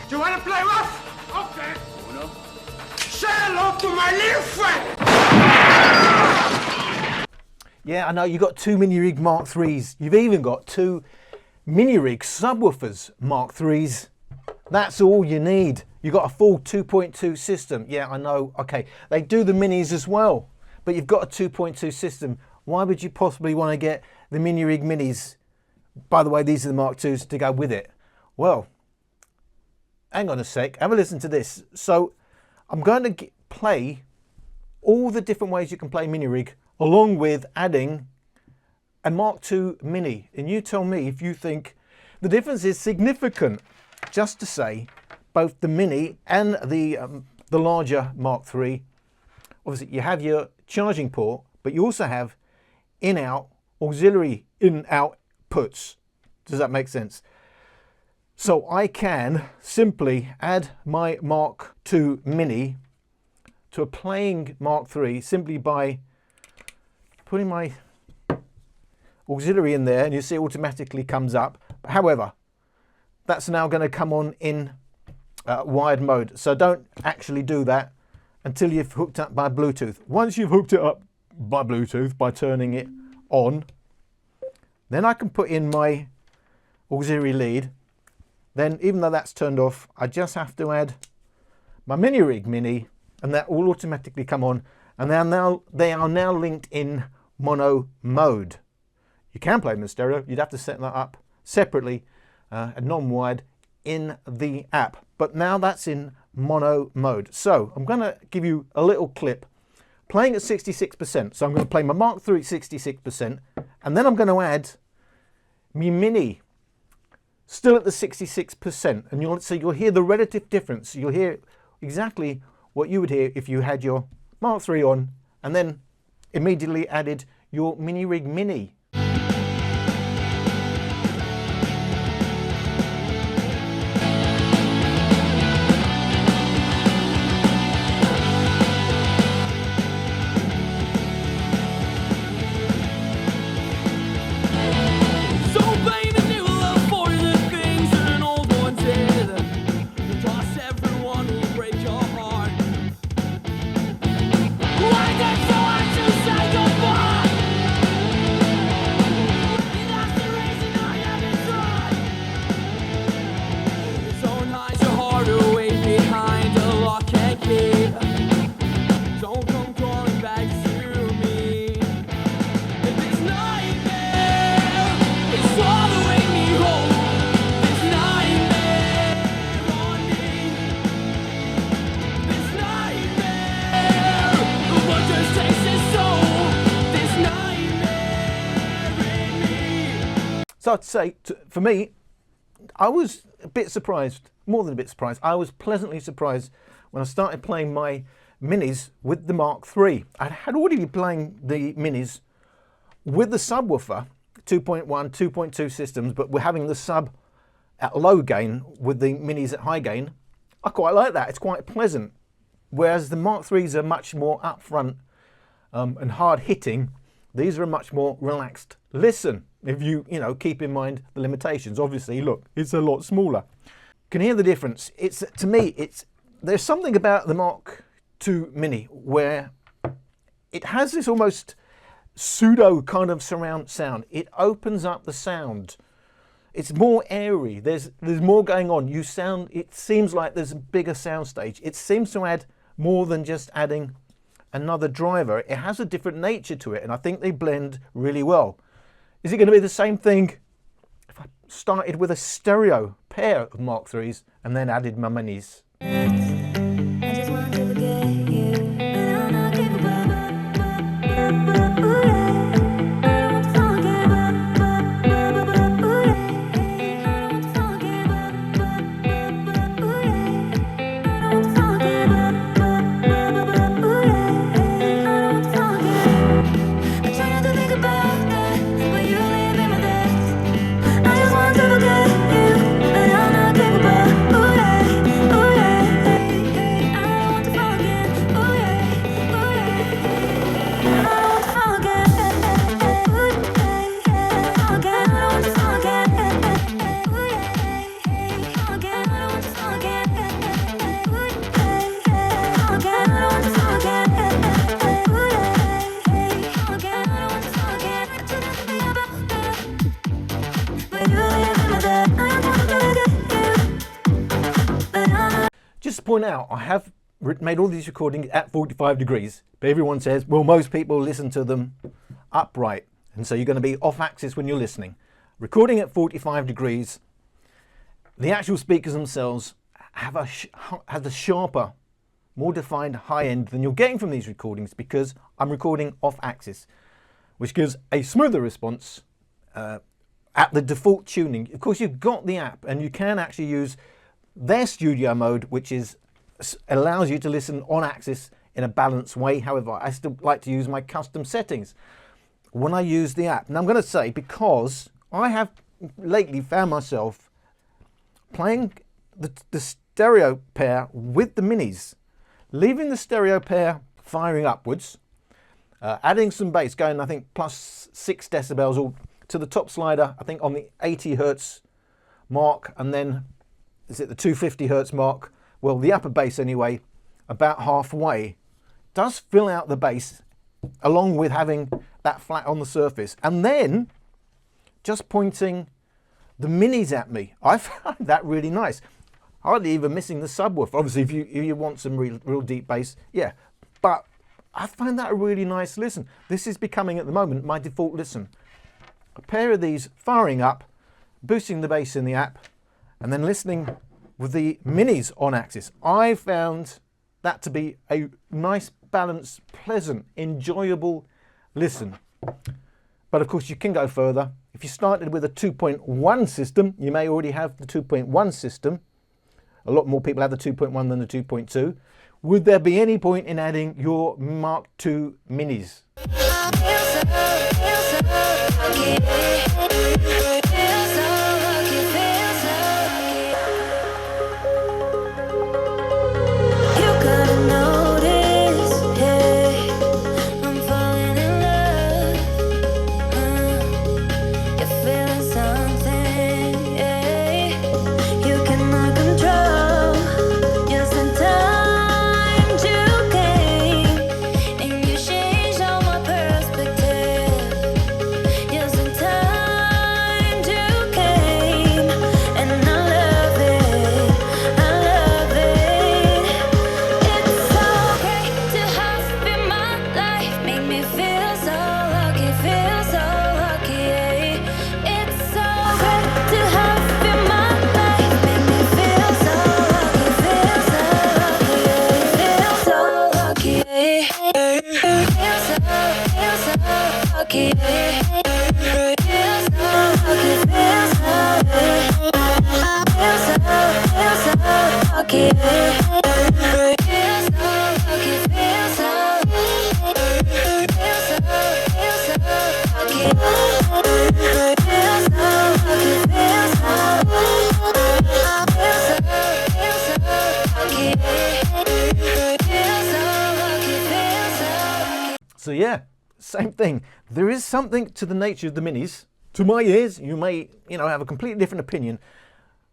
Do you want to play rough? Okay. Uno. Say hello to my little friend. Yeah, I know, you got two Minirig Mark IIIs. You've even got two Minirig subwoofers Mark IIIs. That's all you need. You've got a full 2.2 system. Yeah, I know. Okay, they do the minis as well, but you've got a 2.2 system. Why would you possibly want to get the Minirig Minis? By the way, these are the Mark IIs to go with it. Well, hang on a sec. Have a listen to this. So I'm going to play all the different ways you can play Minirig, along with adding a Mark II Mini. And you tell me if you think the difference is significant. Just to say, both the Mini and the larger Mark III, obviously you have your charging port, but you also have in-out, auxiliary in-out puts. Does that make sense? So I can simply add my Mark II Mini to a playing Mark III simply by putting my auxiliary in there, and you see it automatically comes up. However, that's now going to come on in wired mode. So don't actually do that until you've hooked up by Bluetooth. Once you've hooked it up by Bluetooth, by turning it on, then I can put in my auxiliary lead. Then even though that's turned off, I just have to add my Minirig Mini, and that will automatically come on. And they are now linked in mono mode. You can play them in stereo. You'd have to set that up separately, non-wired, in the app. But now that's in mono mode. So I'm going to give you a little clip playing at 66%. So I'm going to play my Mark III at 66%, and then I'm going to add my Mini still at the 66%. And you'll hear the relative difference. You'll hear exactly what you would hear if you had your Mark III on and then immediately added your Minirig Mini. So I'd say, for me, I was a bit surprised, more than a bit surprised. I was pleasantly surprised when I started playing my Minis with the Mark III. I had already been playing the Minis with the subwoofer, 2.1, 2.2 systems, but we're having the sub at low gain with the Minis at high gain. I quite like that. It's quite pleasant. Whereas the Mark IIIs are much more upfront and hard hitting. These are a much more relaxed listen. If you keep in mind the limitations. Obviously, look, it's a lot smaller. Can you hear the difference? To me, there's something about the Mark II Mini where it has this almost pseudo kind of surround sound. It opens up the sound. It's more airy. There's more going on. It seems like there's a bigger sound stage. It seems to add more than just adding another driver. It has a different nature to it, and I think they blend really well. Is it going to be the same thing if I started with a stereo pair of Mark IIIs and then added my Minis? just point out, I have made all these recordings at 45 degrees, but everyone says, well, most people listen to them upright, and so you're going to be off axis when you're listening. Recording at 45 degrees, the actual speakers themselves have a sharper, more defined high end than you're getting from these recordings, because I'm recording off axis, which gives a smoother response at the default tuning. Of course, you've got the app and you can actually use their studio mode, which allows you to listen on axis in a balanced way. However, I still like to use my custom settings when I use the app. And I'm going to say, because I have lately found myself playing the stereo pair with the minis, leaving the stereo pair firing upwards, adding some bass, going I think plus 6 decibels all to the top slider, I think on the 80 hertz mark, and then is it the 250 hertz mark? Well, the upper bass anyway, about halfway, does fill out the bass along with having that flat on the surface. And then just pointing the minis at me, I find that really nice. Hardly even missing the subwoofer. Obviously, if you want some real deep bass, yeah. But I find that a really nice listen. This is becoming at the moment my default listen. A pair of these firing up, boosting the bass in the app, and then listening with the minis on axis. I found that to be a nice, balanced, pleasant, enjoyable listen. But of course you can go further. If you started with a 2.1 system, you may already have the 2.1 system. A lot more people have the 2.1 than the 2.2. Would there be any point in adding your Mark II minis? So yeah, same thing. There is something to the nature of the minis. To my ears, you may, have a completely different opinion,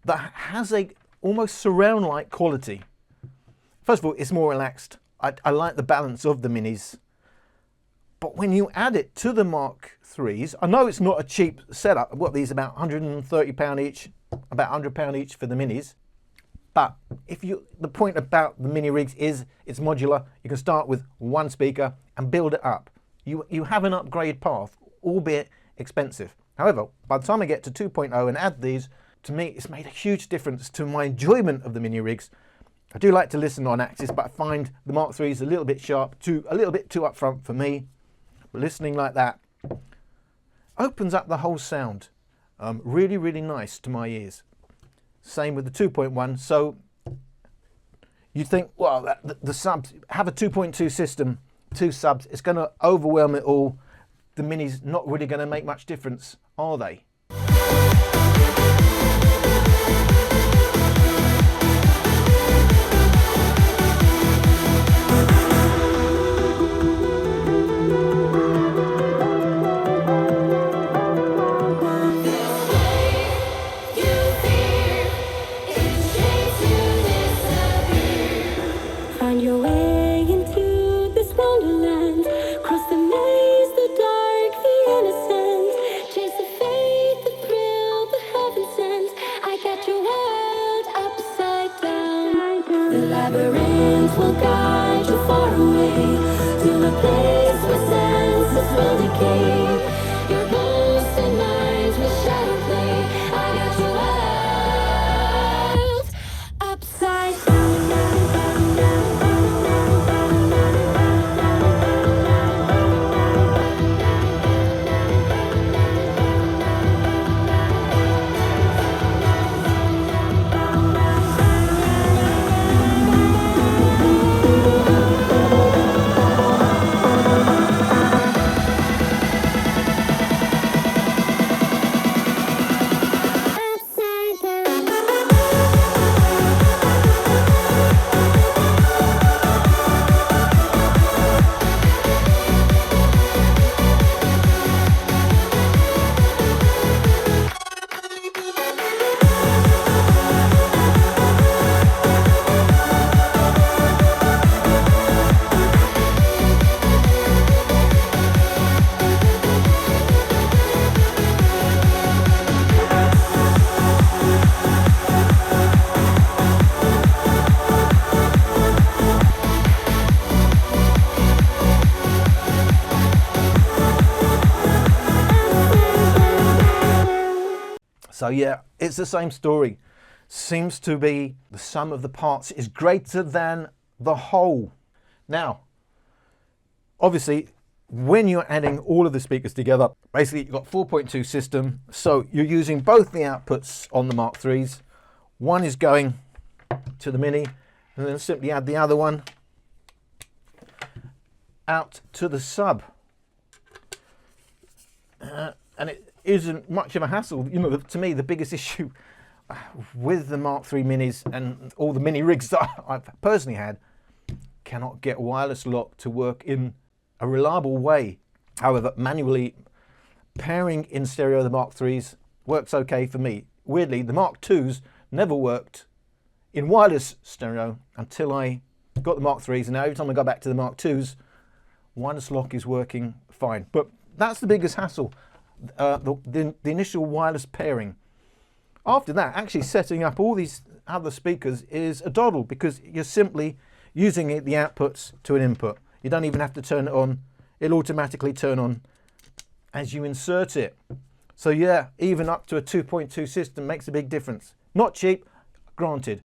that has a almost surround-like quality. First of all, it's more relaxed. I like the balance of the minis. But when you add it to the Mark IIIs, I know it's not a cheap setup. I've got these about £130 each, about £100 each for the minis. But the point about the Minirigs is it's modular. You can start with one speaker and build it up. You have an upgrade path, albeit expensive. However, by the time I get to 2.0 and add these, to me, it's made a huge difference to my enjoyment of the Minirigs. I do like to listen on axis, but I find the Mark IIIs a little bit sharp, a little bit too upfront for me. But listening like that opens up the whole sound. Really, really nice to my ears. Same with the 2.1. So you think, well, the subs, have a 2.2 system, 2 subs, it's going to overwhelm it all. The minis not really going to make much difference, are they? Find your way into this wonderland. Cross the maze, the dark, the innocent. Chase the fate. labyrinth will guide you far away to the place where senses will decay. Your ghosts and minds will shadow play. I got you out upside down. So yeah, it's the same story. Seems to be the sum of the parts is greater than the whole. Now, obviously, when you're adding all of the speakers together, basically you've got 4.2 system. So you're using both the outputs on the Mark IIIs. One is going to the Mini, and then simply add the other one out to the sub. And it isn't much of a hassle. You know, to me, the biggest issue with the Mark III Minis and all the mini rigs that I've personally had, cannot get wireless lock to work in a reliable way. However, manually pairing in stereo the Mark IIIs works okay for me. Weirdly, the Mark IIs never worked in wireless stereo until I got the Mark IIIs, and now every time I go back to the Mark IIs, wireless lock is working fine. But that's the biggest hassle. The initial wireless pairing. After that, actually setting up all these other speakers is a doddle, because you're simply using the outputs to an input. You don't even have to turn it on. It'll automatically turn on as you insert it. So yeah, even up to a 2.2 system makes a big difference. Not cheap, granted.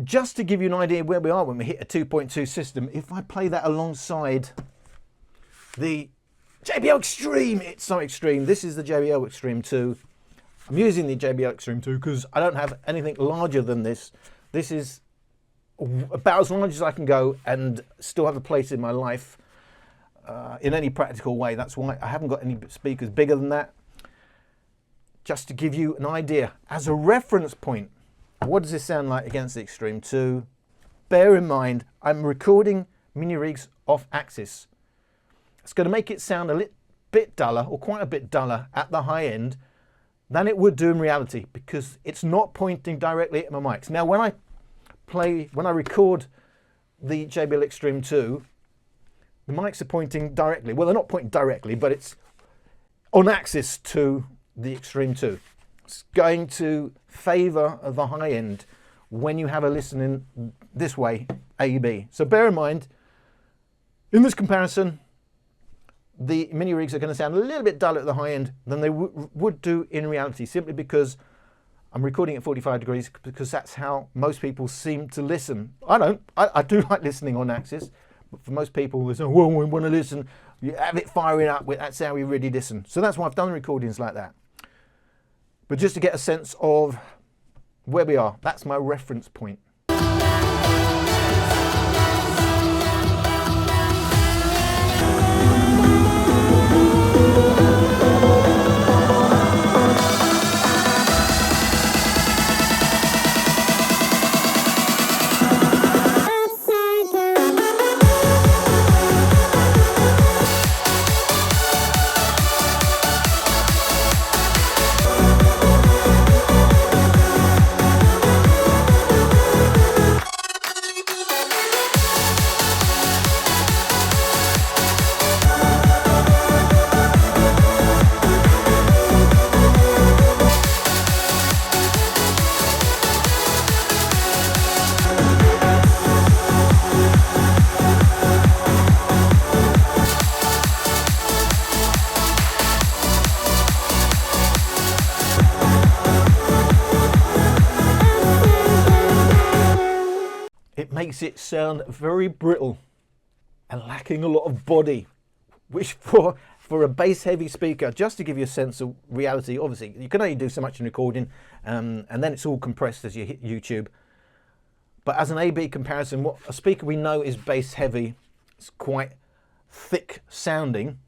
Just to give you an idea where we are when we hit a 2.2 system, if I play that alongside the JBL Xtreme, it's so extreme. This is the JBL Xtreme 2. I'm using the JBL Xtreme 2 because I don't have anything larger than this. This is about as large as I can go and still have a place in my life in any practical way. That's why I haven't got any speakers bigger than that. Just to give you an idea, as a reference point, what does this sound like against the Xtreme 2? Bear in mind, I'm recording Minirigs off axis. It's going to make it sound a little bit duller, or quite a bit duller at the high end than it would do in reality, because it's not pointing directly at my mics. Now, when I record the JBL Xtreme 2, the mics are pointing directly. Well, they're not pointing directly, but it's on axis to the Xtreme 2. It's going to favor the high end when you have a listening this way, A/B. So bear in mind, in this comparison, the mini rigs are going to sound a little bit duller at the high end than they would do in reality, simply because I'm recording at 45 degrees, because that's how most people seem to listen. I don't. I do like listening on axis, but for most people, they say, well, we want to listen, you have it firing up, that's how we really listen. So that's why I've done recordings like that. But just to get a sense of where we are, that's my reference point. it makes it sound very brittle and lacking a lot of body, which for a bass heavy speaker, just to give you a sense of reality, obviously you can only do so much in recording, and then it's all compressed as you hit YouTube. But as an A-B comparison, what a speaker we know is bass heavy, it's quite thick sounding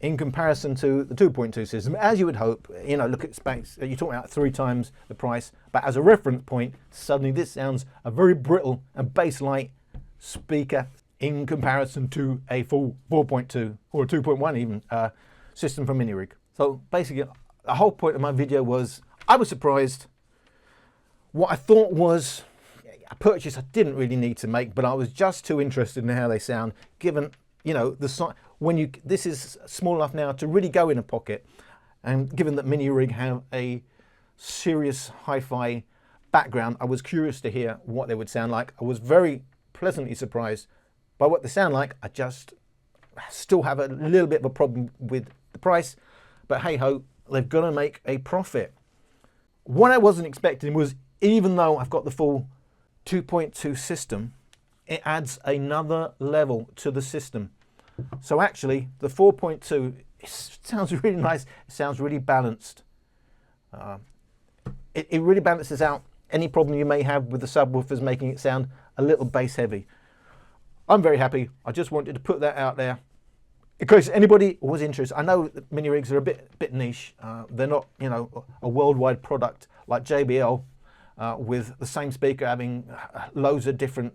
in comparison to the 2.2 system, as you would hope. You know, look at specs, you're talking about 3 times the price, but as a reference point, suddenly this sounds a very brittle and bass light speaker in comparison to a full 4.2 or a 2.1 even system from Minirig. So basically, the whole point of my video was I was surprised. What I thought was a purchase I didn't really need to make, but I was just too interested in how they sound, given, you know, the size. This is small enough now to really go in a pocket, and given that Minirig have a serious hi-fi background, I was curious to hear what they would sound like. I was very pleasantly surprised by what they sound like. I just still have a little bit of a problem with the price, but hey ho, they've got to make a profit. What I wasn't expecting was, even though I've got the full 2.2 system, it adds another level to the system. So actually, the 4.2, it sounds really nice. It sounds really balanced. It really balances out any problem you may have with the subwoofers, making it sound a little bass heavy. I'm very happy. I just wanted to put that out there in case anybody was interested. I know that Minirigs are a bit niche. They're not, you know, a worldwide product like JBL, with the same speaker having loads of different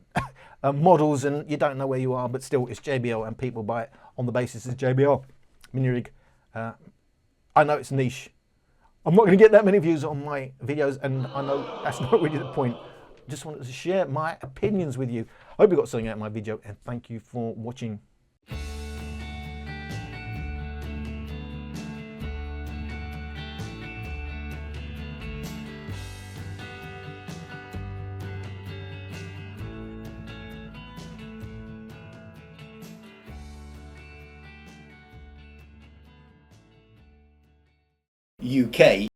models, and you don't know where you are, but still it's JBL and people buy it on the basis it's JBL. Minirig, I know it's niche. I'm not going to get that many views on my videos, and I know that's not really the point. Just wanted to share my opinions with you. I hope you got something out of my video, and thank you for watching. UK